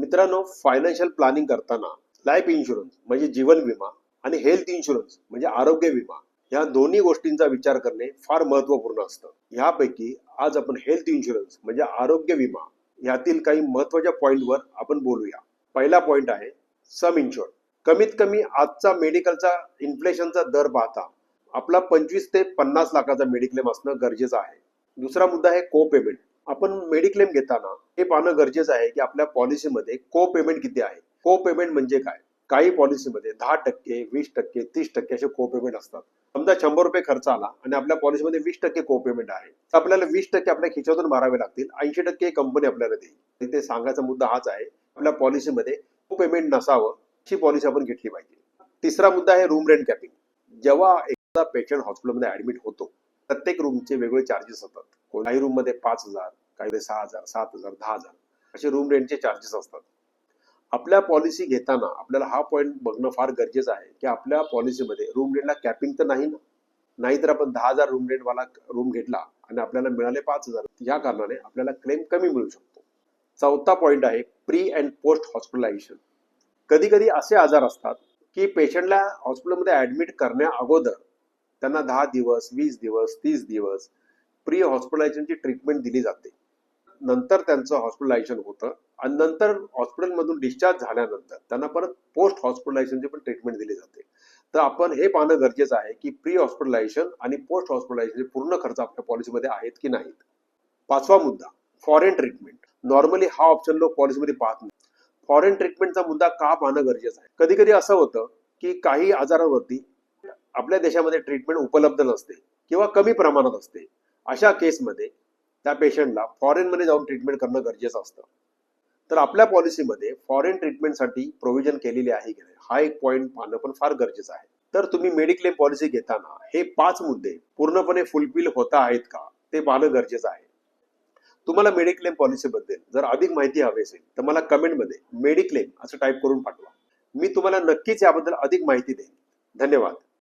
मित्रांनो, financial planning करताना life insurance म्हणजे जीवन विमा आणि हेल्थ इन्शुरन्स म्हणजे आरोग्य विमा या दोन्ही गोष्टींचा विचार करणे फार महत्त्वपूर्ण असतं. यापैकी आज आपण हेल्थ इन्शुरन्स म्हणजे आरोग्य विमा यातील काही महत्त्वाच्या पॉइंटवर आपण बोलूया. पहिला पॉइंट आहे सम इन्शुर्ड. कमीत कमी आजचा मेडिकलचा इन्फ्लेशनचा दर पाहता आपला 25 ते 50 लाखाचा मेडिक्लेम असणं गरजेचं आहे. दुसरा मुद्दा आहे को पेमेंट. आपण मेडिक्लेम घेताना हे पाहणं गरजेचं आहे की आपल्या पॉलिसीमध्ये को पेमेंट किती आहे. को पेमेंट म्हणजे काय? काही पॉलिसीमध्ये 10%, 20%, 30% असे को पेमेंट असतात. समजा 100 रुपये खर्च आला आणि आपल्या पॉलिसीमध्ये 20% को पेमेंट आहे, तर आपल्याला 20% आपल्या खिशातून भरावे लागतील, 80% कंपनी आपल्याला देईल. इथे सांगायचा मुद्दा हाच आहे, आपल्या पॉलिसीमध्ये को पेमेंट नसावं अशी पॉलिसी आपण घेतली पाहिजे. तिसरा मुद्दा आहे रूम रेंट कॅपिंग. जेव्हा एखादा पेशंट हॉस्पिटलमध्ये ऍडमिट होतो, प्रत्येक रूमचे वेगवेगळे चार्जेस असतात. काही रूम मध्ये 5,000, काही 6,000, 7,000, 10,000 असे रूम रेंटचे चार्जेस असतात. आपल्या पॉलिसी घेताना आपल्याला हा पॉइंट बघणं फार गरजेचं आहे की आपल्या पॉलिसीमध्ये रूम रेंटला कॅपिंग तर नाही ना. नाहीतर आपण 10,000 रूम रेंट वाला रूम घेतला आणि आपल्याला मिळाले 5,000. या कारणाने आपल्याला क्लेम कमी मिळू शकतो. चौथा पॉइंट आहे प्री अँड पोस्ट हॉस्पिटलायझेशन. कधी कधी असे आजार असतात की पेशंटला हॉस्पिटलमध्ये ऍडमिट करण्या अगोदर त्यांना 10 दिवस, 20 दिवस, 30 दिवस प्री हॉस्पिटलायझेशनची ट्रीटमेंट दिली जाते. नंतर त्यांचं हॉस्पिटलायझेशन होतं आणि नंतर हॉस्पिटलमधून डिस्चार्ज झाल्यानंतर त्यांना परत पोस्ट हॉस्पिटलायझेशनची पण ट्रीटमेंट दिली जाते. तर आपण हे पाहणं गरजेचं आहे की प्री हॉस्पिटलायझेशन आणि पोस्ट हॉस्पिटलायझेशन पूर्ण खर्च आपल्या पॉलिसीमध्ये आहेत की नाहीत. पाचवा मुद्दा फॉरेन ट्रीटमेंट. नॉर्मली हा ऑप्शन लोक पॉलिसीमध्ये पाहत नाही. फॉरेन ट्रीटमेंटचा मुद्दा का पाहणं गरजेचं आहे? कधी कधी असं होतं की काही आजारांवरती आपल्या देशामध्ये ट्रीटमेंट उपलब्ध नसते किंवा कमी प्रमाणात असते. अशा केसमध्ये त्या पेशंटला फॉरेन मध्ये जाऊन ट्रीटमेंट करणं गरजेचं असतं. तर आपल्या पॉलिसीमध्ये फॉरेन ट्रीटमेंटसाठी प्रोव्हिजन केलेली आहे की नाही हा एक पॉइंट पाहणं पण फार गरजेचं आहे. तर तुम्ही मेडिक्लेम पॉलिसी घेताना हे 5 मुद्दे पूर्णपणे फुलफिल होता आहेत का ते पाहणं गरजेचं आहे. तुम्हाला मेडिक्लेम पॉलिसीबद्दल जर अधिक माहिती हवी असेल तर मला कमेंटमध्ये मेडिक्लेम असं टाईप करून पाठवा. मी तुम्हाला नक्कीच याबद्दल अधिक माहिती देईन. धन्यवाद.